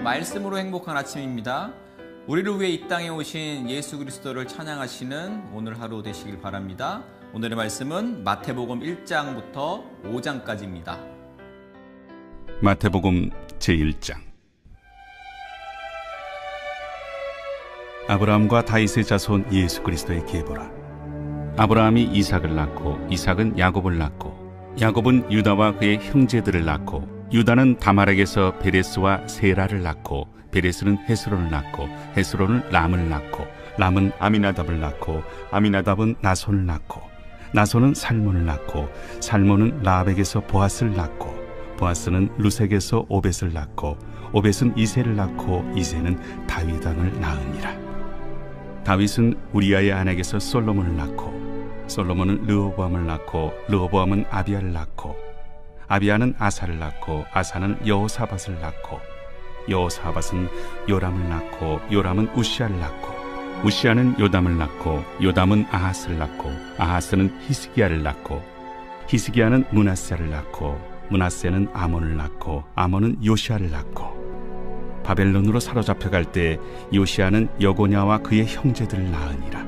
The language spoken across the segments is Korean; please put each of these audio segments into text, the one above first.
말씀으로 행복한 아침입니다. 우리를 위해 이 땅에 오신 예수 그리스도를 찬양하시는 오늘 하루 되시길 바랍니다. 오늘의 말씀은 마태복음 1장부터 5장까지입니다. 마태복음 제1장. 아브라함과 다윗의 자손 예수 그리스도의 계보라. 아브라함이 이삭을 낳고 이삭은 야곱을 낳고 야곱은 유다와 그의 형제들을 낳고 유다는 다말에게서 베레스와 세라를 낳고 베레스는 헤스론을 낳고 헤스론은 람을 낳고 람은 아미나답을 낳고 아미나답은 나손을 낳고 나손은 살몬을 낳고 살몬은 라합에게서 보아스를 낳고 보아스는 루색에서 오벳을 낳고 오벳은 이새를 낳고 이새는 다윗 왕을 낳으니라. 다윗은 우리아의 아내에게서 솔로몬을 낳고 솔로몬은 르호보암을 낳고 르호보암은 아비야를 낳고 아비야는 아사를 낳고 아사는 여호사밧을 낳고 여호사밧은 요람을 낳고 요람은 우시아를 낳고 우시아는 요담을 낳고 요담은 아하스를 낳고 아하스는 히스기야를 낳고 히스기야는 므낫세를 낳고 므낫세는 아몬을 낳고 아몬은 요시아를 낳고 바벨론으로 사로잡혀갈 때 요시아는 여고냐와 그의 형제들을 낳으니라.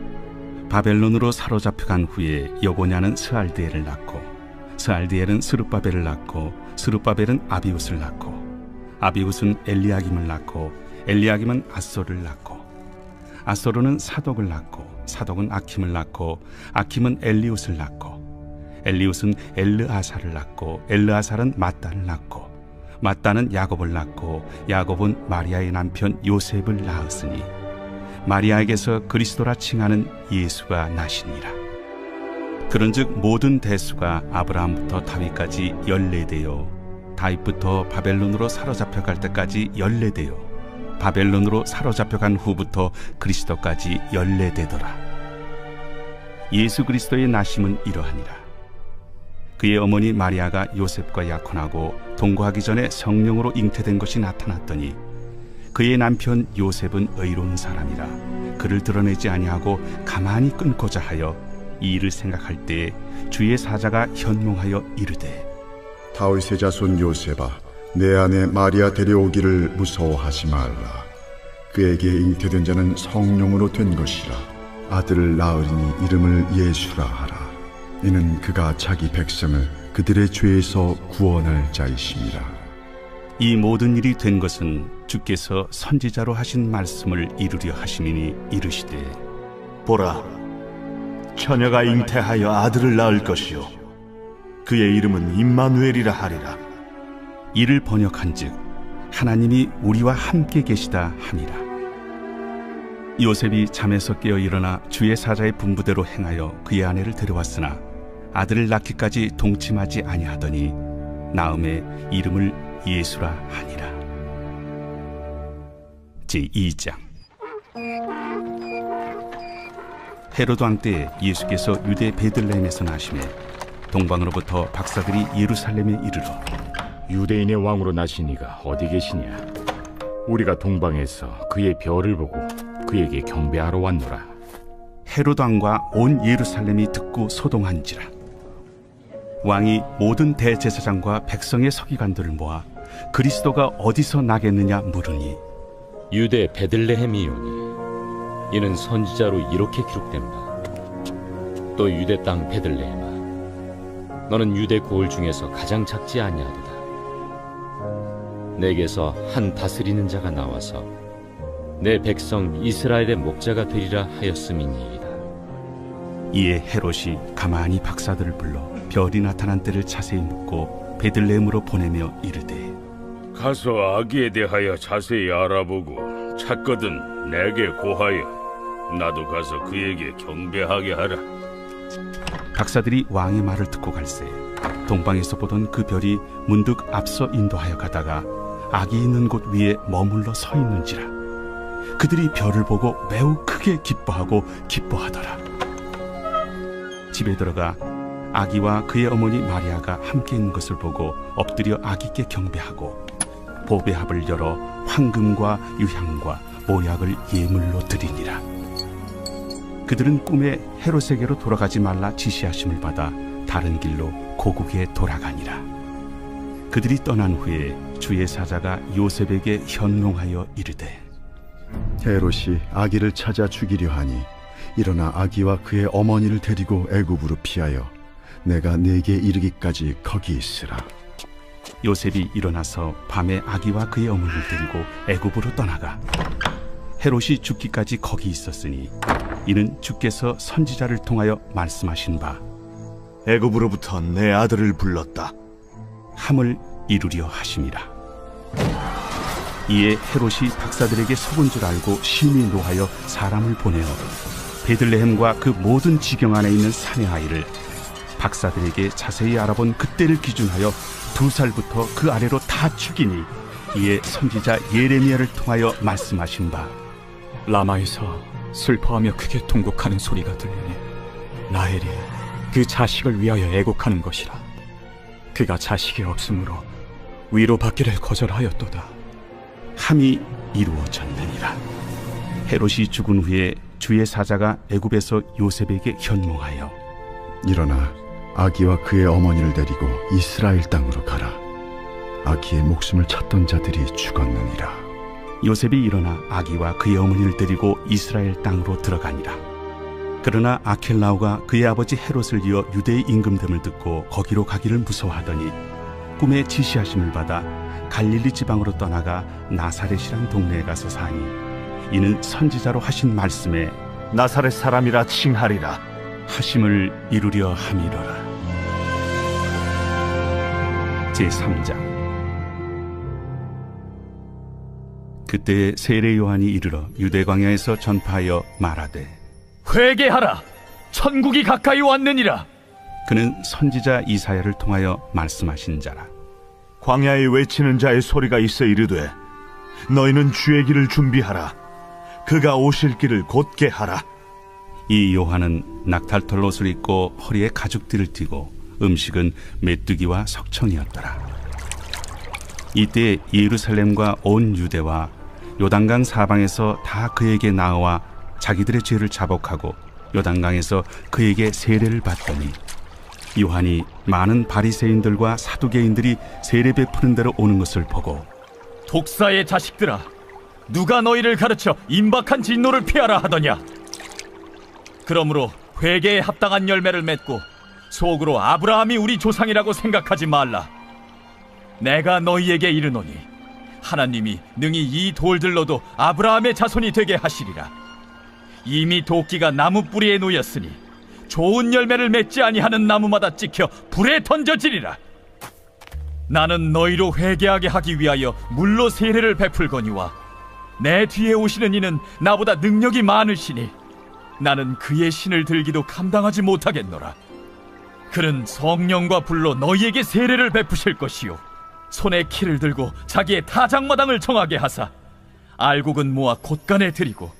바벨론으로 사로잡혀간 후에 여고냐는 스알드엘을 낳고 스알드엘은 스룹바벨을 낳고 스룹바벨은 아비웃을 낳고 아비웃은 엘리야김을 낳고 엘리야김은 아소를 낳고 아소르는 사독을 낳고 사독은 아킴을 낳고 아킴은 엘리웃을 낳고 엘리웃은 엘르아사를 낳고 엘르아사는 mat단을 낳고 mat단은 야곱을 낳고 야곱은 마리아의 남편 요셉을 낳았으니 마리아에게서 그리스도라 칭하는 예수가 나시니라. 그런즉 모든 대수가 아브라함부터 다윗까지 14대요 다윗부터 바벨론으로 사로잡혀갈 때까지 14대요 바벨론으로 사로잡혀간 후부터 그리스도까지 14대더라. 예수 그리스도의 나심은 이러하니라. 그의 어머니 마리아가 요셉과 약혼하고 동거하기 전에 성령으로 잉태된 것이 나타났더니 그의 남편 요셉은 의로운 사람이라 그를 드러내지 아니하고 가만히 끊고자 하여 이 일을 생각할 때에 주의 사자가 현몽하여 이르되 다윗의 자손 요셉아 내 아내 마리아 데려오기를 무서워하지 말라. 그에게 잉태된 자는 성령으로 된 것이라. 아들을 낳으리니 이름을 예수라 하라. 이는 그가 자기 백성을 그들의 죄에서 구원할 자이심이라. 이 모든 일이 된 것은 주께서 선지자로 하신 말씀을 이루려 하심이니 이르시되 보라, 처녀가 잉태하여 아들을 낳을 것이요 그의 이름은 임마누엘이라 하리라. 이를 번역한즉 하나님이 우리와 함께 계시다 함이라. 요셉이 잠에서 깨어 일어나 주의 사자의 분부대로 행하여 그의 아내를 데려왔으나 아들을 낳기까지 동침하지 아니하더니 나음에 이름을 예수라 하니라. 제2장. 헤로드 왕 때 예수께서 유대 베들레헴에서 나시매 동방으로부터 박사들이 예루살렘에 이르러 유대인의 왕으로 나신 이가 어디 계시냐? 우리가 동방에서 그의 별을 보고 그에게 경배하러 왔노라. 헤로드 왕과 온 예루살렘이 듣고 소동한지라. 왕이 모든 대제사장과 백성의 서기관들을 모아 그리스도가 어디서 나겠느냐 물으니 유대 베들레헴이오니 이는 선지자로 이렇게 기록된 바 또 유대 땅 베들레헴아 너는 유대 고을 중에서 가장 작지 아니하도다. 내게서 한 다스리는 자가 나와서 내 백성 이스라엘의 목자가 되리라 하였음이니이다. 이에 헤롯이 가만히 박사들을 불러 별이 나타난 때를 자세히 묻고 베들레헴으로 보내며 이르되 가서 아기에 대하여 자세히 알아보고 찾거든 내게 고하여 나도 가서 그에게 경배하게 하라. 박사들이 왕의 말을 듣고 갈새 동방에서 보던 그 별이 문득 앞서 인도하여 가다가 아기 있는 곳 위에 머물러 서 있는지라. 그들이 별을 보고 매우 크게 기뻐하고 기뻐하더라. 집에 들어가 아기와 그의 어머니 마리아가 함께 있는 것을 보고 엎드려 아기께 경배하고 보배합을 열어 황금과 유향과 모약을 예물로 드리니라. 그들은 꿈에 헤롯에게로 돌아가지 말라 지시하심을 받아 다른 길로 고국에 돌아가니라. 그들이 떠난 후에 주의 사자가 요셉에게 현몽하여 이르되 헤롯이 아기를 찾아 죽이려 하니 일어나 아기와 그의 어머니를 데리고 애굽으로 피하여 내가 네게 이르기까지 거기 있으라. 요셉이 일어나서 밤에 아기와 그의 어머니를 데리고 애굽으로 떠나가 헤롯이 죽기까지 거기 있었으니 이는 주께서 선지자를 통하여 말씀하신 바 애굽으로부터 내 아들을 불렀다. 함을 이루려 하심이라. 이에 헤롯이 박사들에게 속은 줄 알고 심히 노하여 사람을 보내어 베들레헴과 그 모든 지경 안에 있는 산의 아이를 박사들에게 자세히 알아본 그때를 기준하여 2살부터 그 아래로 다 죽이니 이에 선지자 예레미야를 통하여 말씀하신 바 라마에서 슬퍼하며 크게 통곡하는 소리가 들리니 라헬이 그 자식을 위하여 애곡하는 것이라. 그가 자식이 없으므로 위로받기를 거절하였도다. 함이 이루어졌느니라. 헤롯이 죽은 후에 주의 사자가 애굽에서 요셉에게 현몽하여 일어나 아기와 그의 어머니를 데리고 이스라엘 땅으로 가라. 아기의 목숨을 찾던 자들이 죽었느니라. 요셉이 일어나 아기와 그의 어머니를 데리고 이스라엘 땅으로 들어가니라. 그러나 아켈라오가 그의 아버지 헤롯을 이어 유대의 임금됨을 듣고 거기로 가기를 무서워하더니 꿈에 지시하심을 받아 갈릴리 지방으로 떠나가 나사렛이란 동네에 가서 사니 이는 선지자로 하신 말씀에 나사렛 사람이라 칭하리라 하심을 이루려 함이로라. 제3장. 그때 세례 요한이 이르러 유대 광야에서 전파하여 말하되 회개하라, 천국이 가까이 왔느니라. 그는 선지자 이사야를 통하여 말씀하신 자라. 광야에 외치는 자의 소리가 있어 이르되 너희는 주의 길을 준비하라. 그가 오실 길을 곧게 하라. 이 요한은 낙탈털 옷을 입고 허리에 가죽띠를 띠고 음식은 메뚜기와 석청이었더라. 이때 예루살렘과 온 유대와 요단강 사방에서 다 그에게 나와 자기들의 죄를 자복하고 요단강에서 그에게 세례를 받더니 요한이 많은 바리새인들과 사두개인들이 세례 베푸는 대로 오는 것을 보고 독사의 자식들아, 누가 너희를 가르쳐 임박한 진노를 피하라 하더냐. 그러므로 회개에 합당한 열매를 맺고 속으로 아브라함이 우리 조상이라고 생각하지 말라. 내가 너희에게 이르노니 하나님이 능히 이 돌들로도 아브라함의 자손이 되게 하시리라. 이미 도끼가 나무 뿌리에 놓였으니 좋은 열매를 맺지 아니하는 나무마다 찍혀 불에 던져지리라. 나는 너희로 회개하게 하기 위하여 물로 세례를 베풀거니와 내 뒤에 오시는 이는 나보다 능력이 많으시니 나는 그의 신을 들기도 감당하지 못하겠노라. 그는 성령과 불로 너희에게 세례를 베푸실 것이요 손에 키를 들고 자기의 타작마당을 정하게 하사 알곡은 모아 곳간에 들이고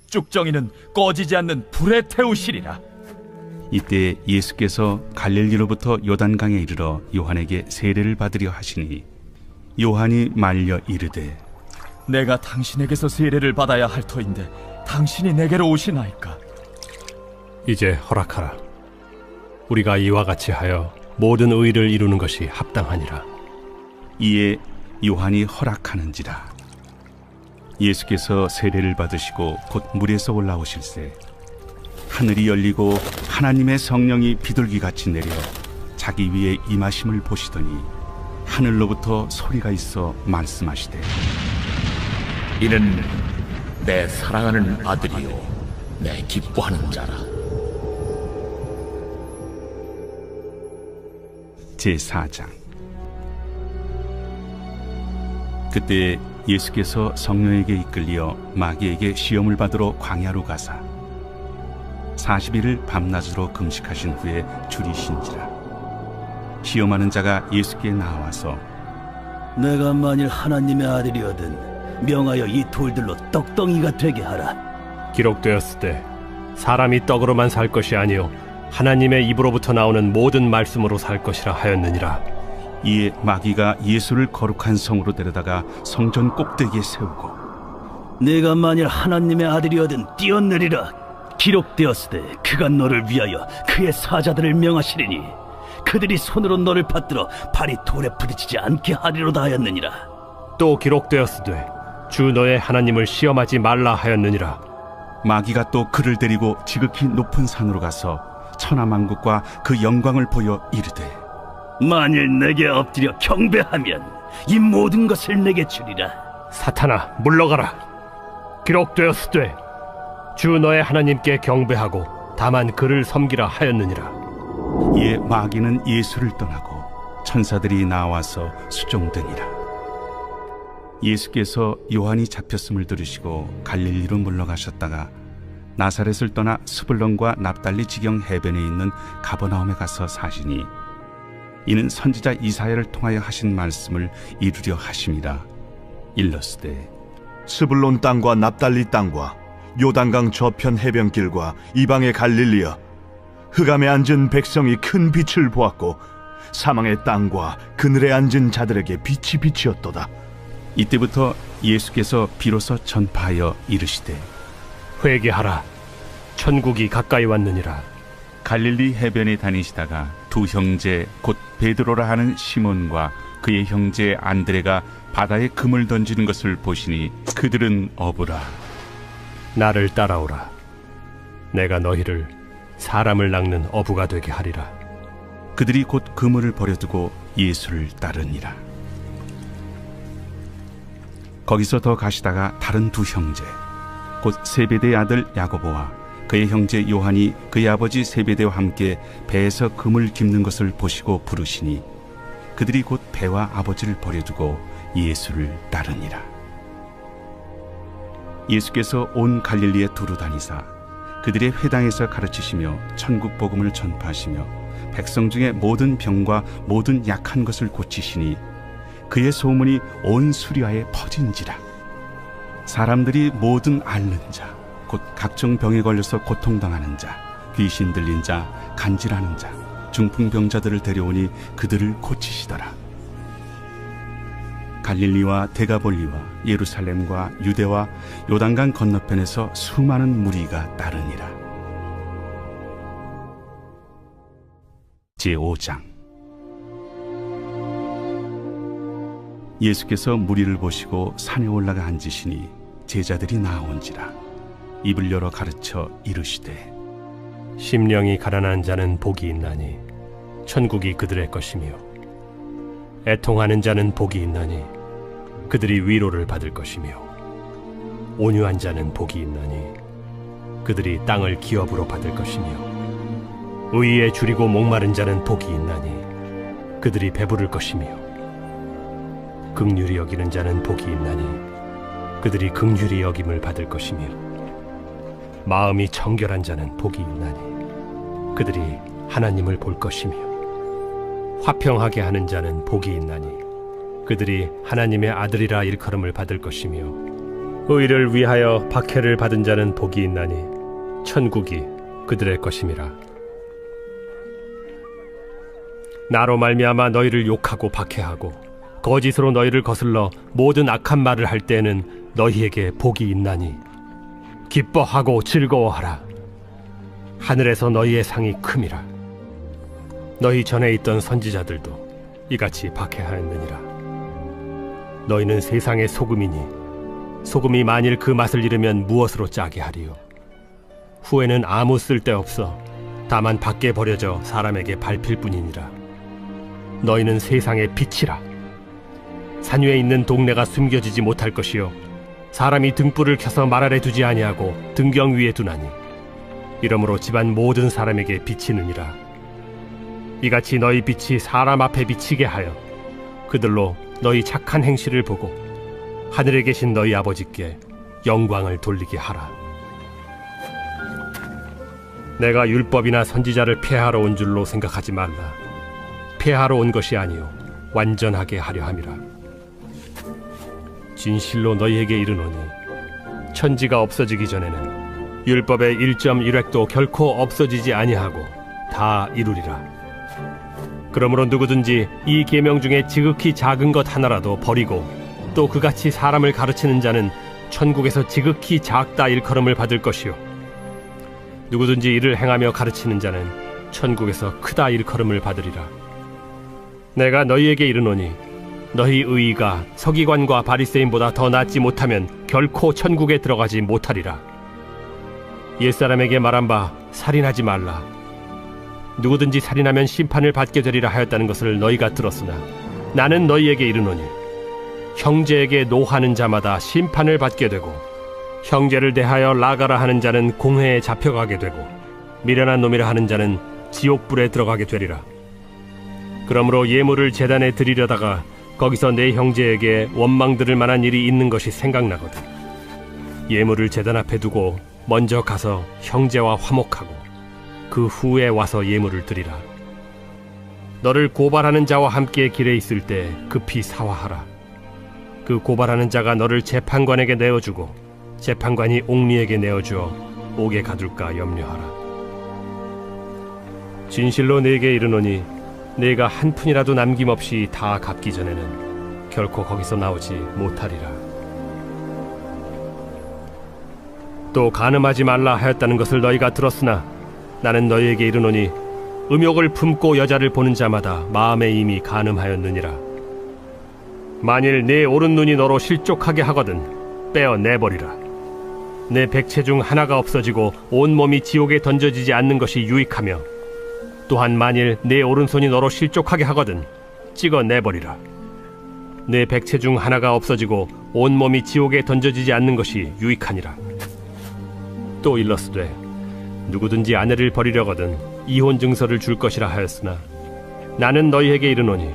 쭉정이는 꺼지지 않는 불에 태우시리라. 이때 예수께서 갈릴리로부터 요단강에 이르러 요한에게 세례를 받으려 하시니 요한이 말려 이르되 내가 당신에게서 세례를 받아야 할 터인데 당신이 내게로 오시나이까. 이제 허락하라. 우리가 이와 같이 하여 모든 의를 이루는 것이 합당하니라. 이에 요한이 허락하는지라. 예수께서 세례를 받으시고 곧 물에서 올라오실새 하늘이 열리고 하나님의 성령이 비둘기같이 내려 자기 위에 임하심을 보시더니 하늘로부터 소리가 있어 말씀하시되 이는 내 사랑하는 아들이요 내 기뻐하는 자라. 제4장. 그때 예수께서 성령에게 이끌려 마귀에게 시험을 받으러 광야로 가사 40일을 밤낮으로 금식하신 후에 줄이신지라. 시험하는 자가 예수께 나와서 내가 만일 하나님의 아들이거든 명하여 이 돌들로 떡덩이가 되게 하라. 기록되었을 때 사람이 떡으로만 살 것이 아니요 하나님의 입으로부터 나오는 모든 말씀으로 살 것이라 하였느니라. 이에 마귀가 예수를 거룩한 성으로 데려다가 성전 꼭대기에 세우고 내가 만일 하나님의 아들이거든 뛰어내리라. 기록되었을 때 그가 너를 위하여 그의 사자들을 명하시리니 그들이 손으로 너를 받들어 발이 돌에 부딪히지 않게 하리로다 하였느니라. 또 기록되었으되 주 너의 하나님을 시험하지 말라 하였느니라. 마귀가 또 그를 데리고 지극히 높은 산으로 가서 천하만국과 그 영광을 보여 이르되 만일 내게 엎드려 경배하면 이 모든 것을 내게 주리라. 사탄아 물러가라. 기록되었으되 주 너의 하나님께 경배하고 다만 그를 섬기라 하였느니라. 이에 마귀는 예수를 떠나고 천사들이 나와서 수종되니라. 예수께서 요한이 잡혔음을 들으시고 갈릴리로 물러가셨다가 나사렛을 떠나 스불론과 납달리 지경 해변에 있는 가버나움에 가서 사시니 이는 선지자 이사야를 통하여 하신 말씀을 이루려 하심이라. 일러스되 스불론 땅과 납달리 땅과 요단강 저편 해변길과 이방의 갈릴리여, 흑암에 앉은 백성이 큰 빛을 보았고 사망의 땅과 그늘에 앉은 자들에게 빛이 비치었도다. 이때부터 예수께서 비로소 전파하여 이르시되 회개하라. 천국이 가까이 왔느니라. 갈릴리 해변에 다니시다가 두 형제 곧 베드로라 하는 시몬과 그의 형제 안드레가 바다에 금을 던지는 것을 보시니 그들은 어부라. 나를 따라오라. 내가 너희를 사람을 낚는 어부가 되게 하리라. 그들이 곧 그물을 버려두고 예수를 따르니라. 거기서 더 가시다가 다른 두 형제 곧 세베대의 아들 야고보와 그의 형제 요한이 그의 아버지 세베대와 함께 배에서 금을 깁는 것을 보시고 부르시니 그들이 곧 배와 아버지를 버려두고 예수를 따르니라. 예수께서 온 갈릴리에 두루 다니사 그들의 회당에서 가르치시며 천국 복음을 전파하시며 백성 중에 모든 병과 모든 약한 것을 고치시니 그의 소문이 온 수리아에 퍼진지라. 사람들이 모든 앓는 자 곧 각종 병에 걸려서 고통당하는 자, 귀신 들린 자, 간질하는 자, 중풍병자들을 데려오니 그들을 고치시더라. 갈릴리와 데가볼리와 예루살렘과 유대와 요단강 건너편에서 수많은 무리가 따르니라. 제5장. 예수께서 무리를 보시고 산에 올라가 앉으시니 제자들이 나온지라. 입을 열어 가르쳐 이르시되 심령이 가난한 자는 복이 있나니 천국이 그들의 것이며 애통하는 자는 복이 있나니 그들이 위로를 받을 것이며 온유한 자는 복이 있나니 그들이 땅을 기업으로 받을 것이며 의에 줄이고 목마른 자는 복이 있나니 그들이 배부를 것이며 긍휼히 여기는 자는 복이 있나니 그들이 긍휼히 여김을 받을 것이며 마음이 정결한 자는 복이 있나니 그들이 하나님을 볼 것이며 화평하게 하는 자는 복이 있나니 그들이 하나님의 아들이라 일컬음을 받을 것이며 의를 위하여 박해를 받은 자는 복이 있나니 천국이 그들의 것임이라. 나로 말미암아 너희를 욕하고 박해하고 거짓으로 너희를 거슬러 모든 악한 말을 할 때에는 너희에게 복이 있나니 기뻐하고 즐거워하라. 하늘에서 너희의 상이 큼이라. 너희 전에 있던 선지자들도 이같이 박해하였느니라. 너희는 세상의 소금이니 소금이 만일 그 맛을 잃으면 무엇으로 짜게 하리요? 후에는 아무 쓸데없어 다만 밖에 버려져 사람에게 밟힐 뿐이니라. 너희는 세상의 빛이라. 산 위에 있는 동네가 숨겨지지 못할 것이요 사람이 등불을 켜서 말 아래 두지 아니하고 등경 위에 두나니 이러므로 집안 모든 사람에게 비치느니라. 이같이 너희 빛이 사람 앞에 비치게 하여 그들로 너희 착한 행실을 보고 하늘에 계신 너희 아버지께 영광을 돌리게 하라. 내가 율법이나 선지자를 폐하러 온 줄로 생각하지 말라. 폐하러 온 것이 아니요 완전하게 하려 함이라. 진실로 너희에게 이르노니 천지가 없어지기 전에는 율법의 1.1획도 결코 없어지지 아니하고 다 이루리라. 그러므로 누구든지 이 계명 중에 지극히 작은 것 하나라도 버리고 또 그같이 사람을 가르치는 자는 천국에서 지극히 작다 일컬음을 받을 것이요 누구든지 이를 행하며 가르치는 자는 천국에서 크다 일컬음을 받으리라. 내가 너희에게 이르노니 너희 의의가 서기관과 바리새인보다 더 낫지 못하면 결코 천국에 들어가지 못하리라. 옛사람에게 말한 바 살인하지 말라. 누구든지 살인하면 심판을 받게 되리라 하였다는 것을 너희가 들었으나 나는 너희에게 이르노니 형제에게 노하는 자마다 심판을 받게 되고 형제를 대하여 나가라 하는 자는 공회에 잡혀가게 되고 미련한 놈이라 하는 자는 지옥불에 들어가게 되리라. 그러므로 예물을 제단에 드리려다가 거기서 내 형제에게 원망 들을 만한 일이 있는 것이 생각나거든 예물을 제단 앞에 두고 먼저 가서 형제와 화목하고 그 후에 와서 예물을 드리라. 너를 고발하는 자와 함께 길에 있을 때 급히 사화하라. 그 고발하는 자가 너를 재판관에게 내어주고 재판관이 옥리에게 내어주어 옥에 가둘까 염려하라. 진실로 네게 이르노니 네가 한 푼이라도 남김없이 다 갚기 전에는 결코 거기서 나오지 못하리라. 또 간음하지 말라 하였다는 것을 너희가 들었으나 나는 너희에게 이르노니 음욕을 품고 여자를 보는 자마다 마음에 이미 간음하였느니라. 만일 네 오른 눈이 너로 실족하게 하거든 빼어 내버리라. 내 백체 중 하나가 없어지고 온몸이 지옥에 던져지지 않는 것이 유익하며 또한 만일 내 오른손이 너로 실족하게 하거든 찍어 내버리라. 내 백체 중 하나가 없어지고 온몸이 지옥에 던져지지 않는 것이 유익하니라. 또 일러스되 누구든지 아내를 버리려거든 이혼 증서를 줄 것이라 하였으나 나는 너희에게 이르노니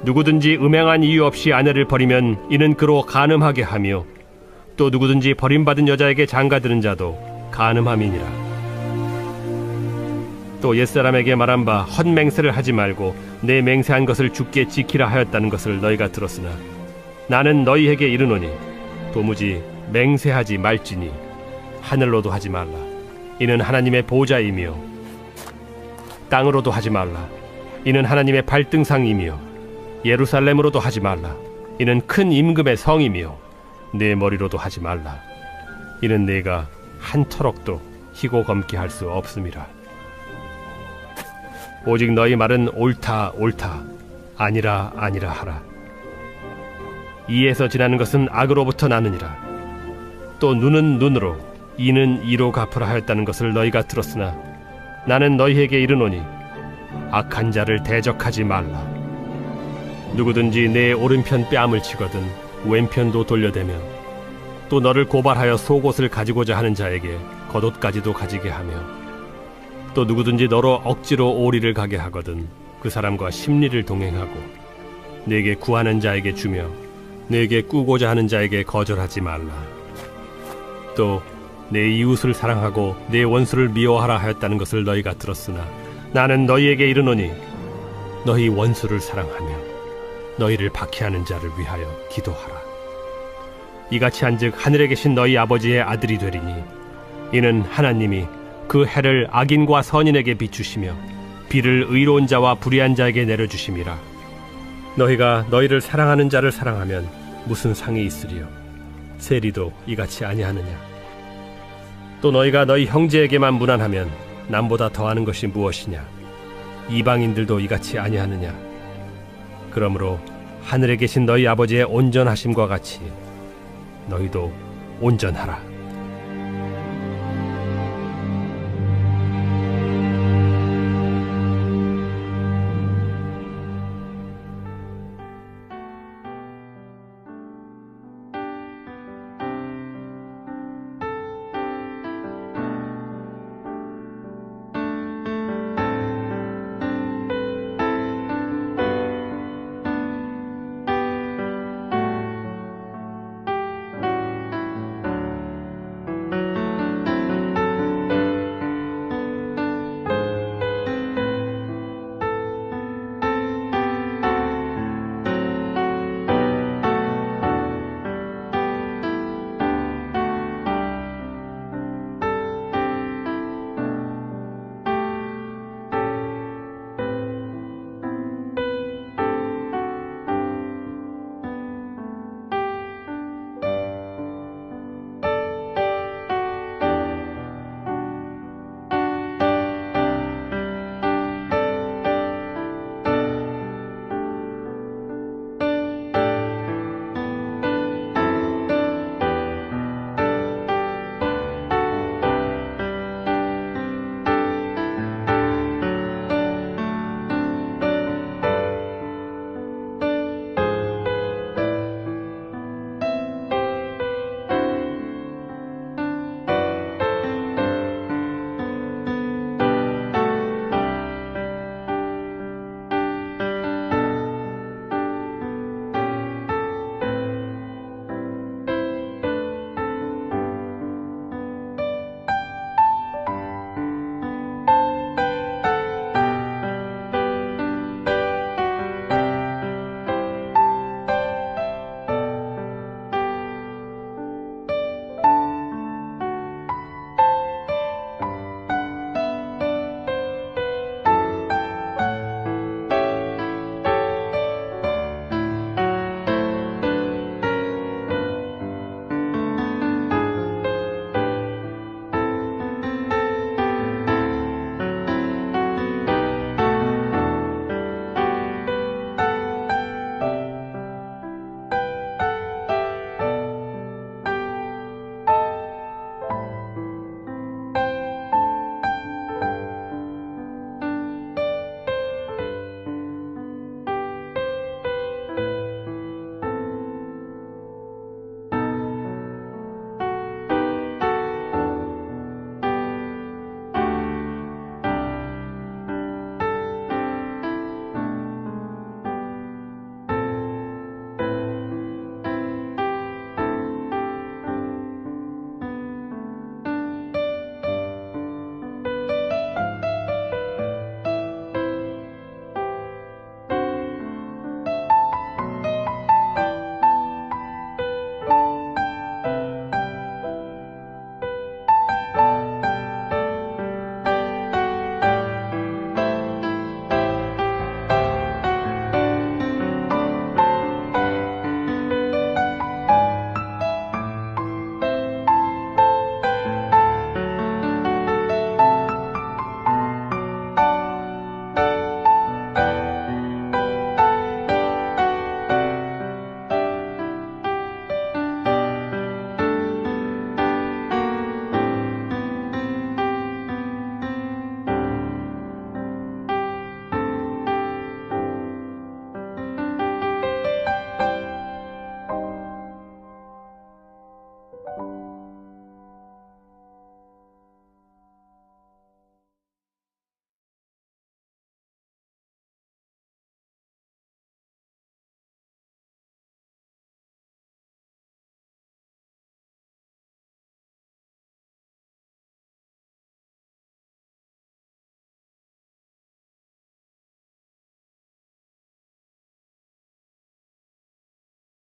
누구든지 음행한 이유 없이 아내를 버리면 이는 그로 간음하게 하며 또 누구든지 버림받은 여자에게 장가드는 자도 간음함이니라. 또 옛사람에게 말한 바 헛맹세를 하지 말고 내 맹세한 것을 주께 지키라 하였다는 것을 너희가 들었으나 나는 너희에게 이르노니 도무지 맹세하지 말지니 하늘로도 하지 말라. 이는 하나님의 보좌이며 땅으로도 하지 말라. 이는 하나님의 발등상이며 예루살렘으로도 하지 말라. 이는 큰 임금의 성이며 내 머리로도 하지 말라. 이는 내가 한 터럭도 희고 검게 할 수 없음이라. 오직 너희 말은 옳다 옳다 아니라 아니라 하라. 이에서 지나는 것은 악으로부터 나느니라. 또 눈은 눈으로 이는 이로 갚으라 하였다는 것을 너희가 들었으나 나는 너희에게 이르노니 악한 자를 대적하지 말라. 누구든지 내 오른편 뺨을 치거든 왼편도 돌려대며 또 너를 고발하여 속옷을 가지고자 하는 자에게 겉옷까지도 가지게 하며 또 누구든지 너로 억지로 오리를 가게 하거든 그 사람과 심리를 동행하고 내게 구하는 자에게 주며 내게 꾸고자 하는 자에게 거절하지 말라. 또 내 이웃을 사랑하고 내 원수를 미워하라 하였다는 것을 너희가 들었으나 나는 너희에게 이르노니 너희 원수를 사랑하며 너희를 박해하는 자를 위하여 기도하라. 이같이 한즉 하늘에 계신 너희 아버지의 아들이 되리니 이는 하나님이 그 해를 악인과 선인에게 비추시며 비를 의로운 자와 불의한 자에게 내려주심이라. 너희가 너희를 사랑하는 자를 사랑하면 무슨 상이 있으리요? 세리도 이같이 아니하느냐? 또 너희가 너희 형제에게만 무난하면 남보다 더하는 것이 무엇이냐? 이방인들도 이같이 아니하느냐? 그러므로 하늘에 계신 너희 아버지의 온전하심과 같이 너희도 온전하라.